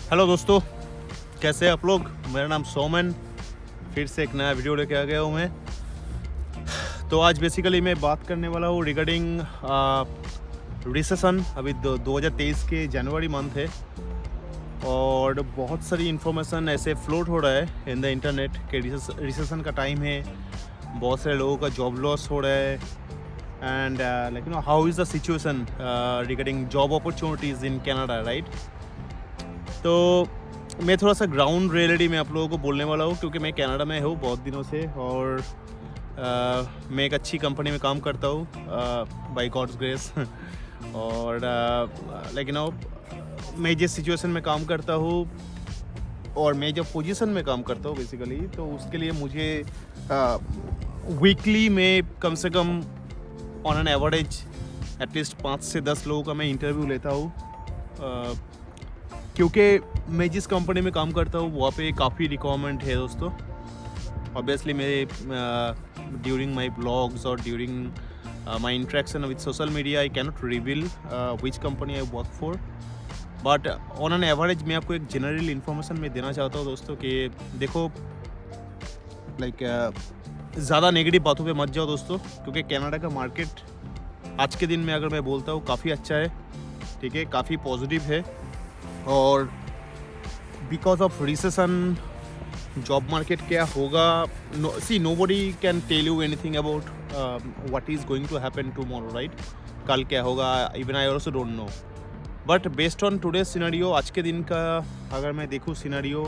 Hello दोस्तों, कैसे हैं आप लोग। मेरा नाम सोमन, फिर से एक नया वीडियो लेके आ गया हूँ मैं। तो आज बेसिकली मैं बात करने वाला हूँ रिगार्डिंग रिसेशन। अभी 2023 के जनवरी मंथ है और बहुत सारी इन्फॉर्मेशन ऐसे फ्लोट हो रहा है इन द इंटरनेट कि रिसेशन का टाइम है, बहुत सारे लोगों का जॉब लॉस हो रहा है and like how is the situation regarding job opportunities in Canada, right. तो मैं थोड़ा सा ग्राउंड रियलिटी में आप लोगों को बोलने वाला हूँ क्योंकि मैं कनाडा में हूँ बहुत दिनों से और मैं एक अच्छी कंपनी में काम करता हूँ बाय गॉड्स ग्रेस और मैं जिस सिचुएशन में काम करता हूँ और मैं जो पोजीशन में काम करता हूँ बेसिकली, तो उसके लिए मुझे वीकली में कम से come on an average at least 5 से 10 लोगों का मैं इंटरव्यू लेता हूँ क्योंकि मैं जिस कंपनी में काम करता हूँ वहाँ पे काफ़ी रिक्वायरमेंट है दोस्तों। ऑब्वियसली मैं ड्यूरिंग माई ब्लॉग्स और during my interaction with social media I cannot reveal which company I work for, but on an average मैं आपको एक जनरल इन्फॉर्मेशन में देना चाहता हूँ दोस्तों कि देखो ज़्यादा नेगेटिव बातों पे मत जाओ दोस्तों, क्योंकि कनाडा का मार्केट आज के दिन में अगर मैं बोलता हूँ काफ़ी अच्छा है, ठीक है, काफ़ी पॉजिटिव है। और because of recession job market क्या होगा, nobody can tell you anything about what is going to happen tomorrow, right. कल क्या होगा even I also don't know, but based on today scenario, आज के दिन का अगर मैं देखूँ सिनेरियो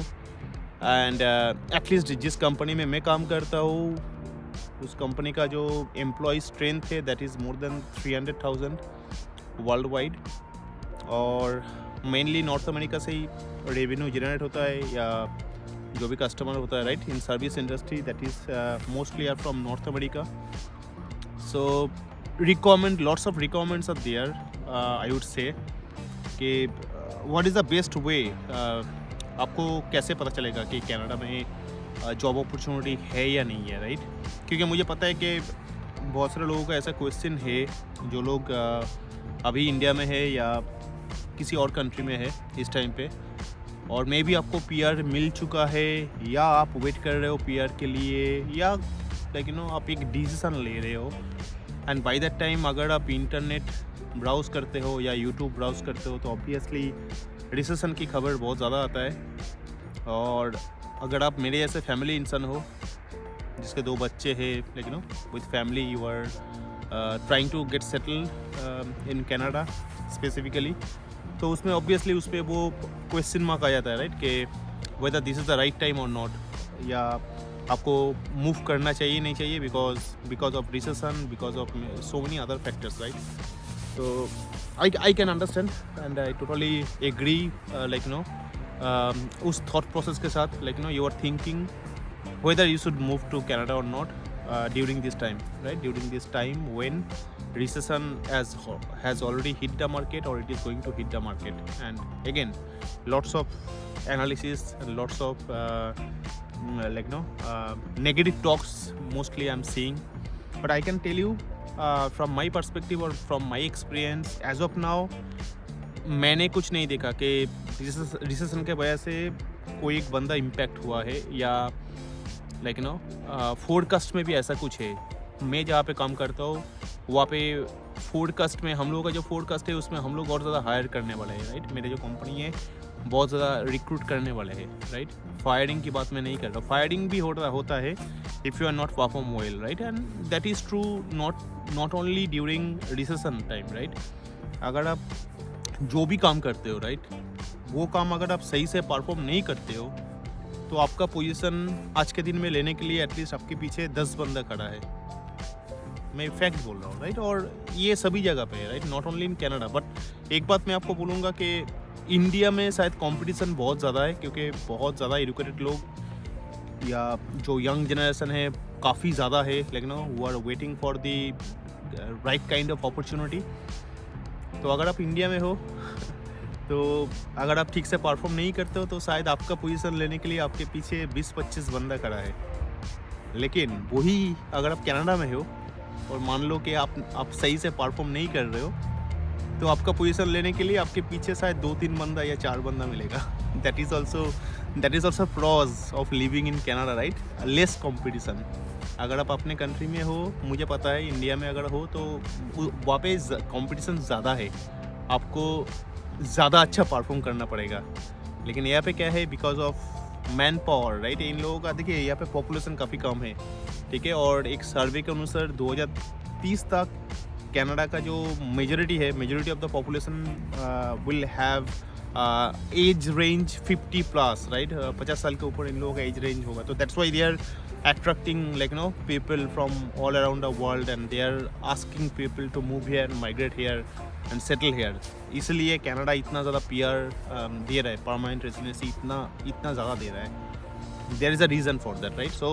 एंड एटलीस्ट जिस कंपनी में मैं काम करता हूँ उस कंपनी का जो एम्प्लॉय स्ट्रेंथ है that is more than 300,000 worldwide और मेनली नॉर्थ अमेरिका से ही रेवेन्यू जनरेट होता है या जो भी कस्टमर होता है, right, in service industry that is mostly are from North America. So requirement, lots of requirements are there. I would say कि what is the best way, आपको कैसे पता चलेगा कि कनाडा में जॉब अपॉर्चुनिटी है या नहीं है, राइट। क्योंकि मुझे पता है कि बहुत सारे लोगों का ऐसा क्वेश्चन है जो लोग अभी इंडिया में है या किसी और कंट्री में है इस टाइम पे, और मे भी आपको पीआर मिल चुका है या आप वेट कर रहे हो पीआर के लिए या आप एक डिसीजन ले रहे हो एंड बाय दैट टाइम अगर आप इंटरनेट ब्राउज़ करते हो या यूट्यूब ब्राउज़ करते हो तो ऑब्वियसली रिसेशन की खबर बहुत ज़्यादा आता है। और अगर आप मेरे जैसे फैमिली इंसान हो जिसके 2 बच्चे हैं with family, you are trying to get settle in Canada specifically, तो उसमें ऑब्वियसली उस पर वो क्वेश्चन मार्क आ जाता है, राइट, कि whether this is the right time और नॉट, या आपको मूव करना चाहिए नहीं चाहिए because of recession, because of so many other factors, right. तो I can understand and I totally agree उस थॉट प्रोसेस के साथ you are thinking whether you should move to Canada or not during this time, right? During this time when recession has already hit the market or it is going to hit the market, and again, lots of analysis and lots of negative talks mostly I'm seeing, but I can tell you from my perspective or from my experience as of now, मैंने कुछ नहीं देखा कि recession के वजह से कोई एक बंदा इम्पैक्ट हुआ है या फोरकास्ट में भी ऐसा कुछ है। मैं जहाँ पे काम करता हूँ वहाँ पे फोरकास्ट में हम लोगों का जो फोरकास्ट है उसमें हम लोग और ज़्यादा हायर करने वाले हैं, राइट। मेरे जो कंपनी है बहुत ज़्यादा रिक्रूट करने वाले हैं, राइट। फायरिंग की बात मैं नहीं कर रहा, फायरिंग भी होता है if you are not perform well, right, and that is true not only during recession time, right. अगर आप जो भी काम करते हो, राइट, वो काम अगर आप सही से परफॉर्म नहीं करते हो तो आपका पोजीशन आज के दिन में लेने के लिए एटलीस्ट आपके पीछे 10 बंदा खड़ा है। मैं फैक्ट बोल रहा हूँ, राइट, और ये सभी जगह पे है, right, not only in Canada. But एक बात मैं आपको बोलूँगा कि इंडिया में शायद कंपटीशन बहुत ज़्यादा है क्योंकि बहुत ज़्यादा एजुकेटेड लोग या जो यंग जनरेशन है काफ़ी ज़्यादा है, who are waiting for the right kind of opportunity. तो अगर आप इंडिया में हो तो अगर आप ठीक से परफॉर्म नहीं करते हो तो शायद आपका पोजीशन लेने के लिए आपके पीछे 20-25 बंदा खड़ा है। लेकिन वही अगर आप कनाडा में हो और मान लो कि आप सही से परफॉर्म नहीं कर रहे हो तो आपका पोजीशन लेने के लिए आपके पीछे शायद 2-3 बंदा या 4 बंदा मिलेगा। That is also pros of living in Canada, right? Less competition. अगर आप अपने कंट्री में हो, मुझे पता है इंडिया में अगर हो तो वहाँ पे कंपटीशन ज़्यादा है, आपको ज़्यादा अच्छा परफॉर्म करना पड़ेगा। लेकिन यहाँ पे क्या है, because of man power, right? इन लोगों का देखिए यहाँ पे पॉपुलेशन काफ़ी कम है, ठीक है? और एक सर्वे के अनुसार 2030 तक कनाडा का जो majority of the population will have age range 50+, right? 50 साल के ऊपर इन लोगों का एज रेंज होगा। तो that's why they are attracting people from all around the world and they are asking people to move here and migrate here and settle here। इसलिए Canada इतना ज़्यादा PR दे रहा है, परमानेंट रेजिडेंसी इतना ज़्यादा दे रहा है। There is a reason for that, right? So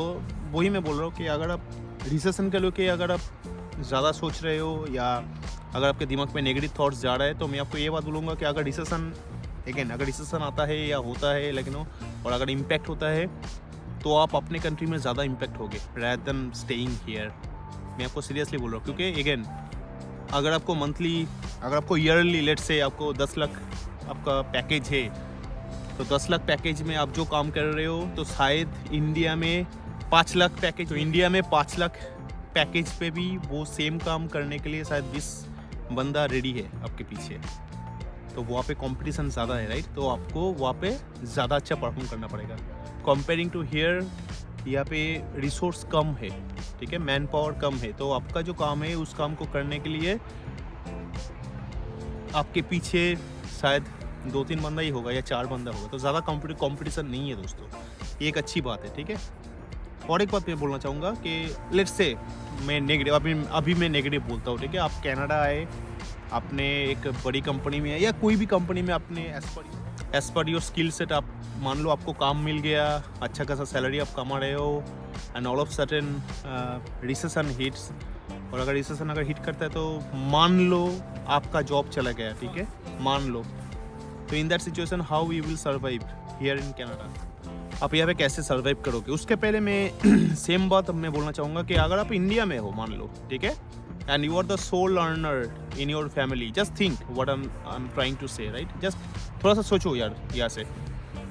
वही मैं बोल रहा हूँ कि अगर आप रिसेशन के लेके अगर आप ज़्यादा सोच रहे हो या अगर आपके दिमाग में नेगेटिव थॉट्स जा रहा है, तो मैं आपको ये बात बोलूँगा कि अगर रिसेशन आता है या होता है और अगर इम्पैक्ट होता है तो आप अपने कंट्री में ज़्यादा इम्पैक्ट होगे रैदर देन स्टेइंग हियर। मैं आपको सीरियसली बोल रहा हूँ, क्योंकि अगेन अगर आपको ईयरली लेट्स से आपको 10 लाख आपका पैकेज है, तो 10 लाख पैकेज में आप जो काम कर रहे हो तो शायद इंडिया में 5 लाख पैकेज, तो इंडिया में 5 लाख पैकेज पे भी वो सेम काम करने के लिए शायद 20 बंदा रेडी है आपके पीछे। तो वहाँ पे कंपटीशन ज़्यादा है, राइट? तो आपको वहाँ पे ज़्यादा अच्छा परफॉर्म करना पड़ेगा कंपेयरिंग टू हियर। यहाँ पे रिसोर्स कम है, ठीक है? मैन पावर कम है, तो आपका जो काम है उस काम को करने के लिए आपके पीछे शायद 2-3 बंदा ही होगा या 4 बंदा होगा, तो ज़्यादा कंपटीशन नहीं है दोस्तों। ये एक अच्छी बात है, ठीक है? और एक बात मैं बोलना चाहूँगा कि लेट्स से मैं नेगेटिव अभी मैं नेगेटिव बोलता हूँ, ठीक है? आप कनाडा आए, आपने एक बड़ी कंपनी में या कोई भी कंपनी में आपने as per your skill set आप मान लो आपको काम मिल गया, अच्छा खासा सैलरी आप कमा रहे हो and all of sudden recession hits. और अगर रिसेशन हिट करता है तो मान लो आपका जॉब चला गया, ठीक है? मान लो, तो in that situation how you will survive here in Canada? आप यहाँ पे कैसे सर्वाइव करोगे? उसके पहले मैं सेम बात मैं बोलना चाहूँगा कि अगर आप इंडिया में हो मान लो, ठीक है, and you are the sole earner in your family, just think what I'm trying to say, right? just थोड़ा सा सोचो यार यहाँ से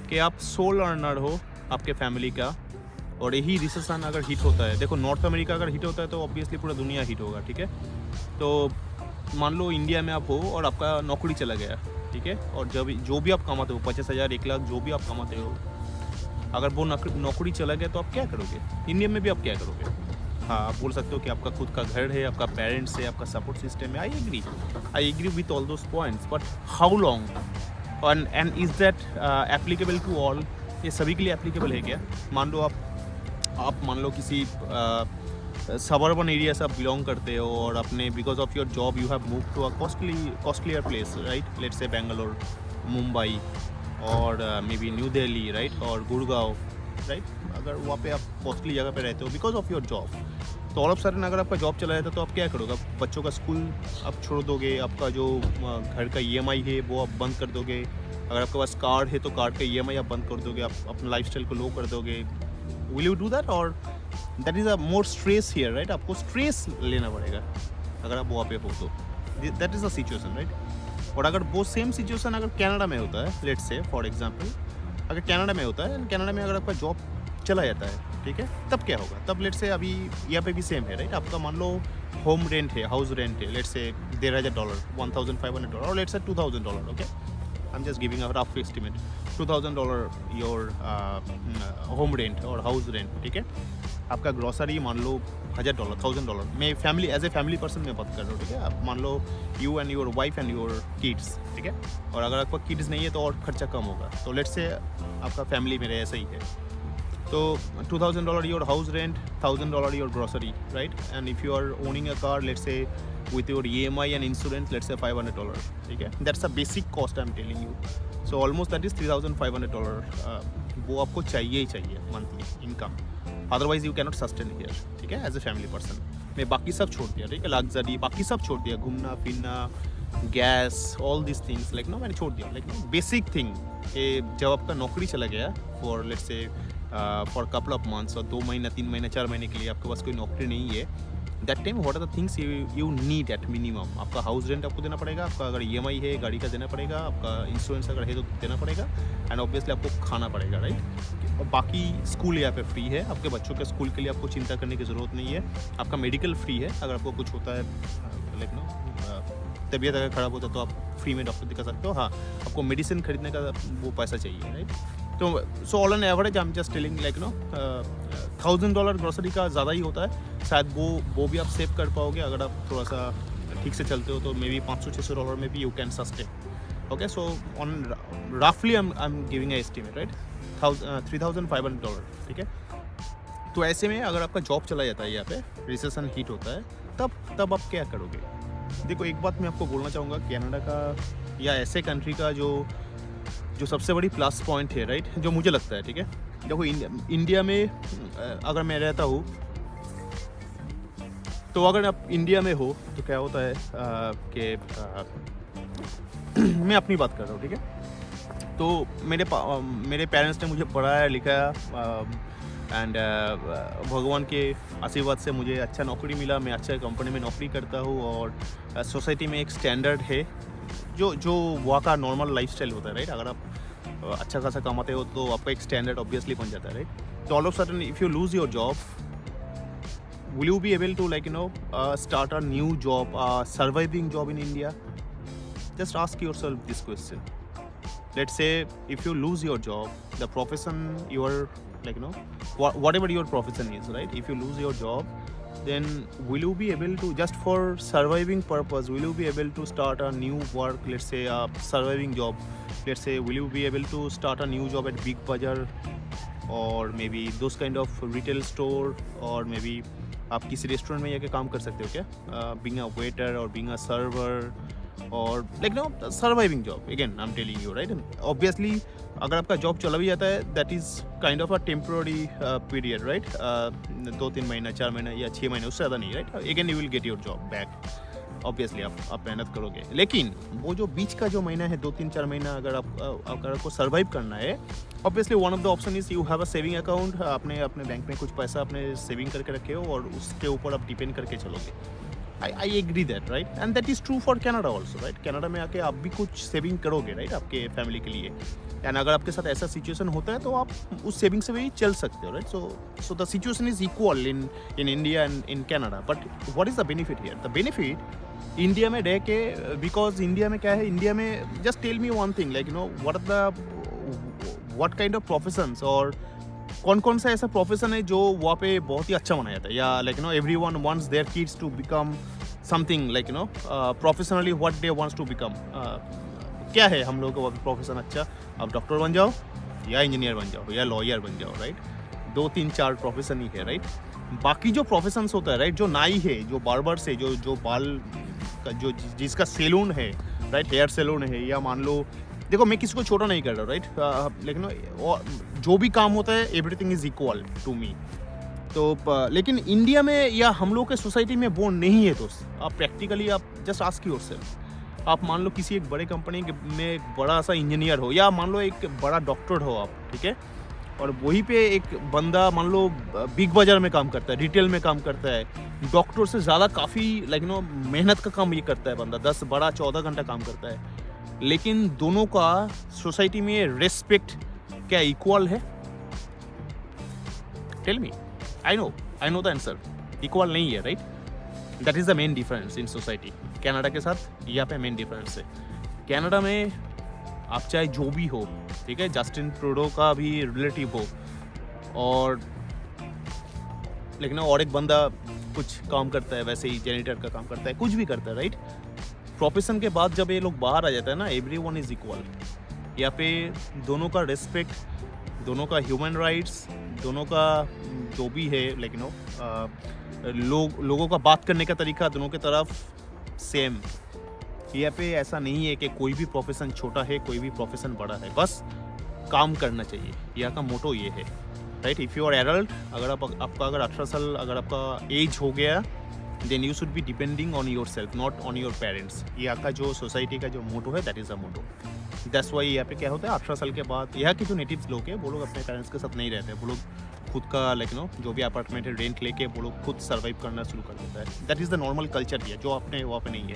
कि आप सोल अर्नर हो आपके फैमिली का, और यही रिसेशन अगर हिट होता है, देखो नॉर्थ अमेरिका अगर हिट होता है तो ऑब्वियसली पूरा दुनिया हिट होगा, ठीक है? तो मान लो इंडिया में आप हो और आपका नौकरी चला गया, ठीक है? और जो भी आप कमाते हो 50,000 1 लाख जो भी आप कमाते हो, अगर वो नौकरी चला गया तो आप क्या करोगे? इंडिया में भी आप क्या करोगे? हाँ, आप बोल सकते हो कि आपका खुद का घर है, आपका पेरेंट्स है, आपका सपोर्ट सिस्टम है। I agree with all those points, but how long and is that applicable to all? ये सभी के लिए एप्लीकेबल है क्या? मान लो आप मान लो किसी सबर्बन एरिया से आप बिलोंग करते हो और अपने because of your job you have move to a costlier place, right? Let's say Bangalore, Mumbai और maybe New Delhi, right? और गुड़गांव, राइट? अगर वहाँ पे आप कॉस्टली जगह पे रहते हो बिकॉज ऑफ योर जॉब, तो ऑल ऑफ सडन अगर आपका जॉब चला जाता है तो आप क्या करोगे? आप बच्चों का स्कूल आप छोड़ दोगे, आपका जो घर का EMI है वो आप बंद कर दोगे, अगर आपके पास कार है तो कार का EMI आप बंद कर दोगे, आप अपना लाइफस्टाइल को लो कर दोगे। Will you do that? और that is a more stress here, right? आपको स्ट्रेस लेना पड़ेगा अगर आप वहाँ पे हो तो। That is the situation, right? और अगर वो सेम सिचुएशन अगर कनाडा में होता है, लेट्स से फॉर एग्जाम्पल अगर कनाडा में होता है, कनाडा में अगर आपका जॉब चला जाता है, ठीक है, तब क्या होगा? तब लेट्स से अभी यहाँ पे भी सेम है, राइट? आपका मान लो होम रेंट है, हाउस रेंट है, लेट्स से $1,000, $1,500 और let's say $2,000, okay? I am just giving a rough estimate, $2,000 your home rent और हाउस रेंट, ठीक है? आपका ग्रॉसरी मान लो $1,000, $1,000। मैं family as a family person में बात कर रहा हूँ, ठीक है? आप मान लो you and your wife and your kids, ठीक है? और अगर आपका किड्स नहीं है तो और खर्चा कम होगा, तो लेट्स से आपका फैमिली में ऐसा ही है, तो $2,000 your house rent, $1,000 your grocery, right? And if you are owning a car, let's say with your EMI and insurance, let's say $500, ठीक है? That's a basic cost I'm telling you. So almost that is $3,500. वो आपको चाहिए ही चाहिए monthly income, otherwise you cannot sustain here, ठीक है? As a family person मैं बाकी सब छोड़ दिया, ठीक है? लग्जरी बाकी सब छोड़ दिया, घूमना फिरना, gas, all this things like मैंने छोड़ दिया, लाइक बेसिक थिंग कि जब आपका नौकरी चला गया for let's say for couple of months और 2 महीना 3 महीना 4 महीने के लिए आपके पास कोई नौकरी नहीं है, that time what are the things you need at minimum. आपका हाउस रेंट आपको देना पड़ेगा, आपका अगर EMI है गाड़ी का देना पड़ेगा, आपका इंश्योरेंस अगर है तो देना पड़ेगा, एंड ऑब्वियसली आपको खाना पड़ेगा, राइट. और बाकी स्कूल यहाँ पे फ्री है, आपके बच्चों के स्कूल के लिए आपको चिंता करने की ज़रूरत नहीं है. आपका मेडिकल फ्री है, अगर आपको कुछ होता है लाइक नो तबीयत अगर ख़राब होता है तो आप फ्री में डॉक्टर दिखा सकते हो. हाँ, आपको मेडिसिन खरीदने का वो पैसा चाहिए, राइट. तो so all an average I am just telling like no $1,000 grocery का ज़्यादा ही होता है. शायद वो भी आप सेव कर पाओगे अगर आप थोड़ा सा ठीक से चलते हो, तो मे बी $500-600 में भी you can sustain. Okay, so on रफली I am giving a estimate, right, $3,500. ठीक है. तो ऐसे में अगर आपका जॉब चला जाता है, यहाँ पे रिसेशन हिट होता है, तब आप क्या करोगे? देखो, एक बात मैं आपको बोलना चाहूँगा, कनाडा का या ऐसे कंट्री का जो सबसे बड़ी प्लस पॉइंट है, राइट, जो मुझे लगता है, ठीक है. देखो, इंडिया में अगर मैं रहता हूँ, तो अगर आप इंडिया में हो तो क्या होता है कि मैं अपनी बात कर रहा हूँ, ठीक है. तो मेरे पेरेंट्स ने मुझे पढ़ाया लिखाया, एंड भगवान के आशीर्वाद से मुझे अच्छा नौकरी मिला, मैं अच्छा कंपनी में नौकरी करता हूँ, और सोसाइटी में एक स्टैंडर्ड है जो वहाँ का नॉर्मल लाइफस्टाइल होता है, राइट. अगर आप अच्छा खासा कमाते हो तो आपका एक स्टैंडर्ड ऑब्वियसली बन जाता है, राइट. तो all of sudden if you lose your job, will you be able to start a new job, surviving job in India? Just ask yourself this question. Let's say if you lose your job, the profession whatever your profession is, right, if you lose your job, then will you be able to, just for surviving purpose, will you be able to start a new work, let's say a surviving job, let's say will you be able to start a new job at Big Bazaar, or maybe those kind of retail store, or maybe आप किसी restaurant में जाके काम कर सकते हो क्या, being a waiter और बीइंग अ सर्वर, और like no surviving job. Again I am telling you, right. Obviously अगर आपका जॉब चला भी जाता है, that is kind of a temporary period, right. 2-3 महीना, 4 महीना या 6 महीने, उससे ज़्यादा नहीं, right. Again you will get your job back. Obviously आप मेहनत करोगे, लेकिन वो जो बीच का जो महीना है, 2-3-4 महीना, अगर आपको सर्वाइव करना है, obviously one of the option is you have a saving account. आपने अपने बैंक में कुछ पैसा अपने सेविंग करके रखे हो, और उसके ऊपर आप डिपेंड करके चलोगे. I agree that, right, and that is true for Canada also, right. Canada में आके आप भी कुछ सेविंग करोगे, राइट, आपके फैमिली के लिए. एंड अगर आपके साथ ऐसा सिचुएशन होता है तो आप उस सेविंग से भी चल सकते हो, right. So the situation is equal in India and in Canada. But what is the benefit here? The benefit India में रह के, बिकॉज इंडिया में क्या है, इंडिया में just tell me one thing, like what kind of professions, और कौन सा ऐसा प्रोफेशन है जो वहाँ पे बहुत ही अच्छा माना जाता है, या everyone wants their kids to become something professionally what they wants to become. क्या है हम लोगों का प्रोफेशन अच्छा? आप डॉक्टर बन जाओ, या इंजीनियर बन जाओ, या लॉयर बन जाओ, राइट. 2-3-4 प्रोफेशन ही है, राइट. बाकी जो प्रोफेशंस होता है, राइट, जो नाई है, जो बार्बर से, जो बाल का, जो जिसका सैलून है, राइट, हेयर सैलून है, या मान लो, देखो मैं किसी को छोटा नहीं कर रहा, राइट, लेकिन जो भी काम होता है, everything is equal to me. तो लेकिन इंडिया में या हम लोग के सोसाइटी में वो नहीं है दोस्त. आप प्रैक्टिकली आप जस्ट आस्क योरसेल्फ, आप मान लो किसी एक बड़े कंपनी में एक बड़ा सा इंजीनियर हो, या मान लो एक बड़ा डॉक्टर हो आप, ठीक है, और वहीं पे एक बंदा मान लो बिग बाज़ार में काम करता है, रिटेल में काम करता है, डॉक्टर से ज़्यादा काफ़ी मेहनत का काम ये करता है बंदा, 10-12-14 घंटा काम करता है, लेकिन दोनों का सोसाइटी में रेस्पेक्ट क्या इक्वल है? Tell me. I know the answer. Equal नहीं है, right. That is the main difference in society. Canada के साथ यहाँ पे मेन डिफरेंस है. कनाडा में आप चाहे जो भी हो, ठीक है, जस्टिन ट्रूडो का भी रिलेटिव हो, और लेकिन और एक बंदा कुछ काम करता है, वैसे ही जेनिटर का काम करता है, कुछ भी करता है, राइट. प्रोफेशन के बाद जब ये लोग बाहर आ जाता है ना, एवरीवन इज इक्वल. यहाँ पे दोनों का रिस्पेक्ट, दोनों का ह्यूमन राइट्स, दोनों का जो भी है, लोगों का बात करने का तरीका दोनों की तरफ सेम. यहाँ पे ऐसा नहीं है कि कोई भी प्रोफेशन छोटा है, कोई भी प्रोफेशन बड़ा है, बस काम करना चाहिए. यहाँ का मोटो ये है, right. If you are adult, अगर आपका अगर 18 साल अगर आपका एज हो गया, then you should be depending on your self, not on your parents. यहाँ का जो सोसाइटी का जो मोटो है, that is a motto. That's why यहाँ पे क्या होता है, 18 साल के बाद यहाँ के जो नेटिव्स लोग हैं, वो लोग अपने पेरेंट्स के साथ नहीं रहते, वो लोग खुद का लाइक नो जो भी अपार्टमेंट है रेंट लेके वो लोग खुद सर्वाइव करना शुरू कर देता है. That is the normal culture है जो आपने वहाँ पे नहीं है.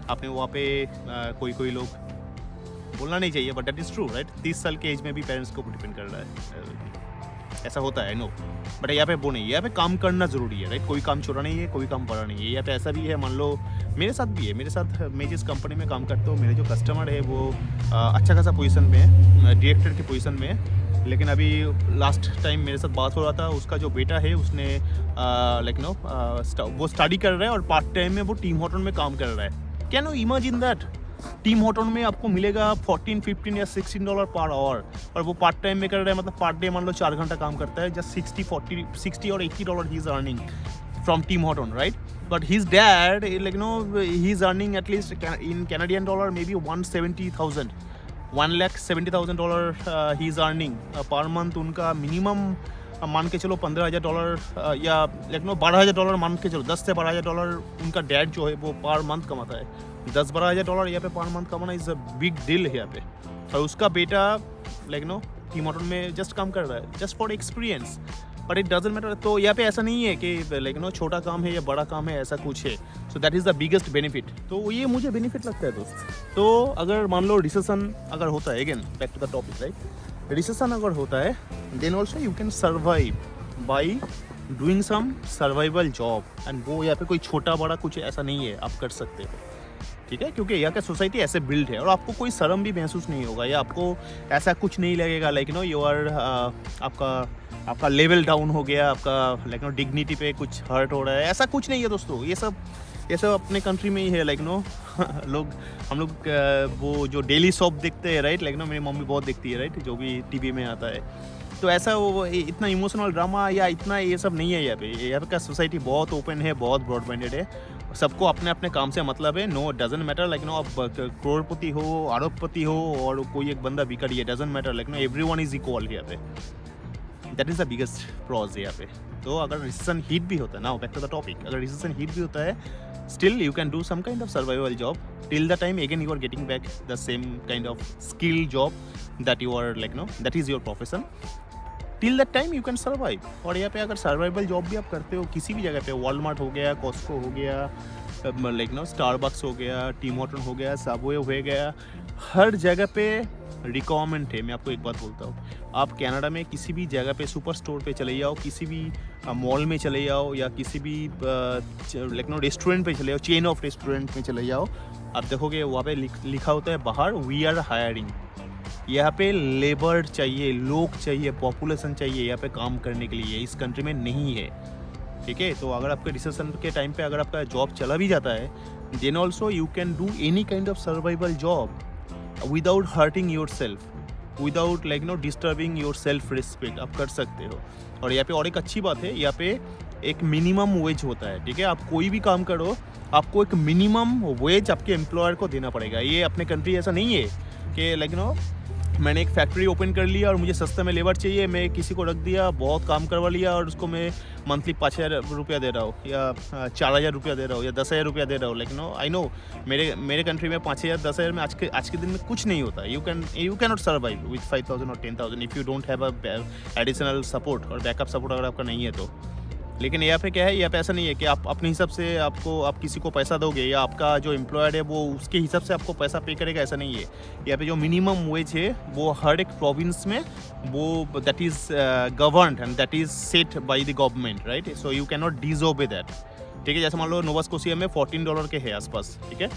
आपने वहाँ पे कोई लोग बोलना नहीं चाहिए but that is true right. 30 साल के एज में भी पेरेंट्स को डिपेंड कर रहा है. ऐसा होता है नो. बट यहाँ पे वो नहीं है. यहाँ पे काम करना ज़रूरी है राइट. कोई काम छोड़ा नहीं है, कोई काम पड़ा नहीं है. यहाँ पे ऐसा भी है, मान लो मेरे साथ भी है. मेरे साथ मैं जिस कंपनी में काम करता हूँ, मेरे जो कस्टमर है वो अच्छा खासा पोजीशन में है, डायरेक्टर की पोजीशन में है. लेकिन अभी लास्ट टाइम मेरे साथ बात हो रहा था, उसका जो बेटा है उसने लाइक नो वो स्टडी कर रहा है और पार्ट टाइम में वो टीम हॉर्टन में काम कर रहा है. Can you imagine that? Team Horton में आपको मिलेगा 14, 15 या $16 पर आवर और वो पार्ट टाइम में कर रहा है. मतलब पार्ट डे मान लो 4 घंटा काम करता है. जस्ट 60 और $80 he is earning from team Horton right. But his dad, like you know, he's earning at least in Canadian dollar maybe $170,000, $170,000 he's earning per month. उनका मिनिमम मान के चलो $15,000 या लाइक नो $12,000 मान के चलो. $10 से $12,000 उनका डैड जो है वो पर मंथ कमाता है. $10-12,000 यहाँ पे पर मंथ कमाना इज़ अ बिग डील है यहाँ पे. और उसका बेटा लाइक नो टीम हॉर्टन में जस्ट काम कर रहा है just for experience. But it doesn't matter. तो यहाँ पे ऐसा नहीं है कि लाइक नो छोटा काम है या बड़ा काम है, ऐसा कुछ है. So that is the biggest benefit. तो ये मुझे बेनिफिट लगता है दोस्त. तो अगर मान लो रिसेशन अगर होता है, again back to the topic right, recession अगर होता है then also you can survive by doing some survival job. And वो यहाँ पे कोई छोटा बड़ा कुछ ऐसा नहीं है, आप कर सकते हो. ठीक है, क्योंकि यहाँ का सोसाइटी ऐसे बिल्ड है और आपको कोई शर्म भी महसूस नहीं होगा या आपको ऐसा कुछ नहीं लगेगा लाइक नो यू आर आपका लेवल डाउन हो गया, आपका लाइक नो डिग्निटी पे कुछ हर्ट हो रहा है. ऐसा कुछ नहीं है दोस्तों. ये सब अपने कंट्री में ही है लाइक नो. हम लोग वो जो डेली सॉप देखते हैं राइट, लाइक नो मेरी मम्मी बहुत देखती है राइट, जो भी टीवी में आता है. तो ऐसा वो इतना इमोशनल ड्रामा या इतना ये सब नहीं है यहाँ पे. यहाँ का सोसाइटी बहुत ओपन है, बहुत ब्रॉड माइंडेड है. सबको अपने अपने काम से मतलब है. No doesn't matter like no आप करोड़पति हो, अरबपति हो और कोई एक बंदा भिखारी है, doesn't matter like no everyone is equal यहाँ पे. That is the biggest pros यहाँ पे. तो अगर रिसेशन हिट भी होता है ना, बैक टू द टॉपिक, अगर रिसेशन हिट भी होता है still you can do some kind of survival job till the time again you are getting back the same kind of skill job that you are like no that is your profession. Till that time you can survive. और यहाँ पे अगर survival job भी आप करते हो किसी भी जगह पे, वॉलमार्ट हो गया, कॉस्को हो गया, लाइक नो स्टारबक्स हो गया, टीम हॉर्टन हो गया, सबवे हो गया, हर जगह पे रिक्वायरमेंट है. मैं आपको एक बात बोलता हूँ, आप कनाडा में किसी भी जगह पे सुपर स्टोर पे चले जाओ, किसी भी मॉल में चले जाओ या किसी भी लाइक नो रेस्टोरेंट पे चले जाओ, चेन ऑफ रेस्टोरेंट में चले जाओ, आप देखोगे वहाँ पे लिखा होता है बाहर वी आर हायरिंग. यहाँ पे लेबर चाहिए, लोग चाहिए, पॉपुलेशन चाहिए यहाँ पे काम करने के लिए. इस कंट्री में नहीं है. ठीक है, तो अगर आपके रिसेशन के टाइम पे अगर आपका जॉब चला भी जाता है then also you can do any kind of survival job without hurting your self, without like no disturbing your self respect. आप कर सकते हो. और यहाँ पे और एक अच्छी बात है, यहाँ पे एक मिनिमम वेज होता है. ठीक है, आप कोई भी काम करो आपको एक मिनिमम वेज आपके एम्प्लॉयर को देना पड़ेगा. ये अपने कंट्री ऐसा नहीं है कि लाइक नो मैंने एक फैक्ट्री ओपन कर लिया और मुझे सस्ते में लेबर चाहिए, मैं किसी को रख दिया, बहुत काम करवा लिया और उसको मैं मंथली 5,000 रुपया दे रहा हूँ या 4,000 रुपया दे रहा हूँ या 10,000 रुपया दे रहा हूँ. लाइक नो आई नो मेरे कंट्री में 5,000 10,000 में आज के दिन में कुछ नहीं होता. You can not survive with 5,000 और 10,000 if you don't have a additional support और बैकअप सपोर्ट अगर आपका नहीं है तो. लेकिन यहाँ पे क्या है, यहाँ पे ऐसा नहीं है कि आप अपने हिसाब से आप किसी को पैसा दोगे या आपका जो एम्प्लॉयर है वो उसके हिसाब से आपको पैसा पे करेगा, ऐसा नहीं है. यहाँ पे जो मिनिमम वेज है वो हर एक प्रोविंस में वो that is governed and that is set by the government right. So you can not disobey that. ठीक है, जैसे मान लो नोवा स्कोशिया में $14 के है आसपास. ठीक है,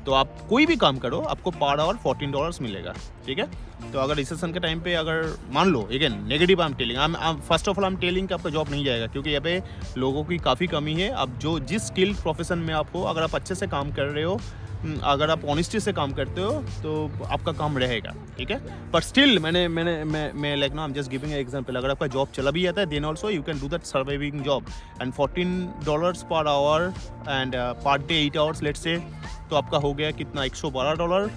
तो आप कोई भी काम करो आपको पर आवर $14 मिलेगा. ठीक है, तो अगर रिसेशन के टाइम पे अगर मान लो again negative I am telling, first of all I am telling कि आपका जॉब नहीं जाएगा क्योंकि यहाँ पे लोगों की काफ़ी कमी है. अब जो जिस स्किल्ड प्रोफेशन में आप हो, अगर आप अच्छे से काम कर रहे हो, अगर आप ऑनेस्टी से काम करते हो तो आपका काम रहेगा. ठीक है, पर स्टिल मैं like no I am just giving an example. अगर आपका जॉब चला भी जाता है then also you can do that surviving job and $14 per hour and per day 8 hours let's say, तो आपका हो गया कितना $112.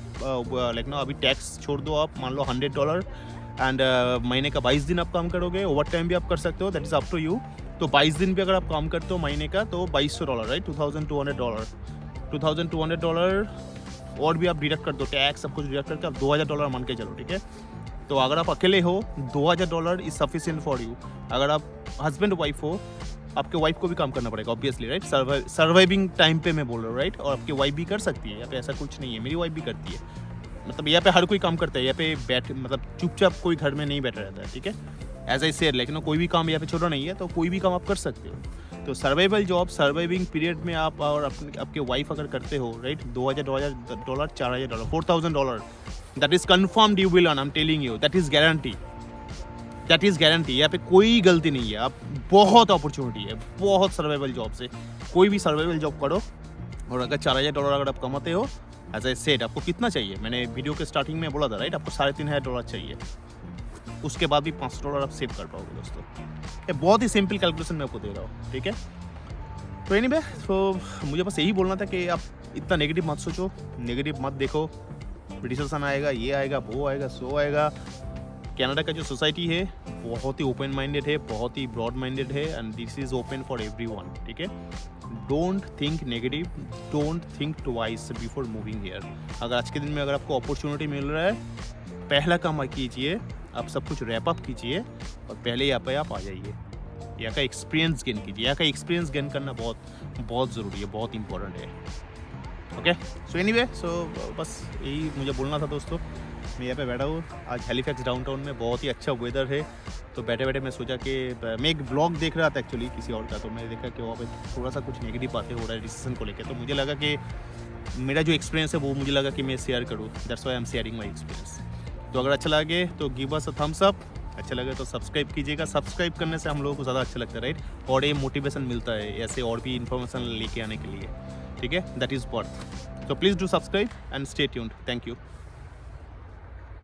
लाइक नो अभी टैक्स छोड़ दो, आप मान लो $100 एंड महीने का 22 दिन आप काम करोगे. ओवर टाइम भी आप कर सकते हो, that is up to you. तो 22 दिन भी अगर आप काम करते हो महीने का तो $2,200 राइट, $2,200 और भी आप डिडक्ट कर दो, टैक्स सब कुछ डिडक्ट करके आप $2,000 मान के चलो. ठीक है, तो अगर आप अकेले हो $2000 इज सफिशिएंट फॉर यू। अगर आप हस्बैंड वाइफ हो, आपके वाइफ को भी काम करना पड़ेगा ऑब्वियसली, राइट। सर्वाइविंग टाइम पे मैं बोल रहा हूँ, राइट। और आपकी वाइफ भी कर सकती है, यहाँ पे ऐसा कुछ नहीं है, मेरी वाइफ भी करती है। मतलब यहाँ पे हर कोई काम करता है, यहाँ पे मतलब चुपचाप कोई घर में नहीं बैठा रहता है, ठीक है। एज आई सेड, लेकिन कोई भी काम यहाँ पे छोटा नहीं है, तो कोई भी काम आप कर सकते हो। तो सर्वाइवल जॉब, सर्वाइविंग पीरियड में आप और आपके वाइफ अगर करते हो, right, $2000, $4000, $4000, that is confirmed you will earn, I am telling you, that is guarantee, that is guarantee. यहाँ पे कोई गलती नहीं है। आप बहुत अपॉर्चुनिटी है, बहुत सर्वाइवल जॉब से। कोई भी सर्वाइवल जॉब करो, और अगर $4000 अगर आप कमाते हो, एज आई सेड, आपको कितना चाहिए, मैंने वीडियो के स्टार्टिंग में बोला था, राइट, आपको $3500 चाहिए। उसके बाद भी $500 आप सेव कर पाओगे दोस्तों। ये बहुत ही सिंपल कैलकुलेशन मैं आपको दे रहा हूँ, ठीक है। तो एनीवे, तो मुझे बस यही बोलना था कि आप इतना नेगेटिव मत सोचो, नेगेटिव मत देखो। रिसेशन आएगा, ये आएगा, वो आएगा, सो आएगा। कनाडा का जो सोसाइटी है बहुत ही ओपन माइंडेड है, बहुत ही ब्रॉड माइंडेड है, and this is open for everyone, ठीक है। Don't think negative, don't think twice before moving here. अगर आज के दिन में अगर आपको अपॉर्चुनिटी मिल रहा है, पहला काम कीजिए, आप सब कुछ रैप अप कीजिए और पहले यहाँ पे आप आ जाइए। यहाँ का एक्सपीरियंस गेन कीजिए। यहाँ का एक्सपीरियंस गेन करना बहुत बहुत ज़रूरी है, बहुत इंपॉर्टेंट है। ओके, सो एनीवे, सो बस यही मुझे बोलना था दोस्तों। मैं यहाँ पे बैठा हूँ, आज हैलिफैक्स डाउनटाउन में बहुत ही अच्छा वेदर है। तो बैठे बैठे मैं सोचा कि मैं एक ब्लॉग देख रहा था एक्चुअली किसी और का, तो मैं देखा कि वहाँ पे थोड़ा सा कुछ नेगेटिव बातें हो रहा है डिसीजन को लेकर। तो मुझे लगा कि मेरा जो एक्सपीरियंस है वो मुझे लगा कि मैं शेयर करूँ, that's why I am sharing my experience. तो अगर अच्छा लगे तो give us a thumbs up, अच्छा लगे तो सब्सक्राइब कीजिएगा। सब्सक्राइब करने से हम लोगों को ज़्यादा अच्छा लगता है, राइट, और ये मोटिवेशन मिलता है ऐसे और भी इन्फॉर्मेशन लेके आने के लिए, ठीक है। That is worth. So please do subscribe and stay tuned. Thank you.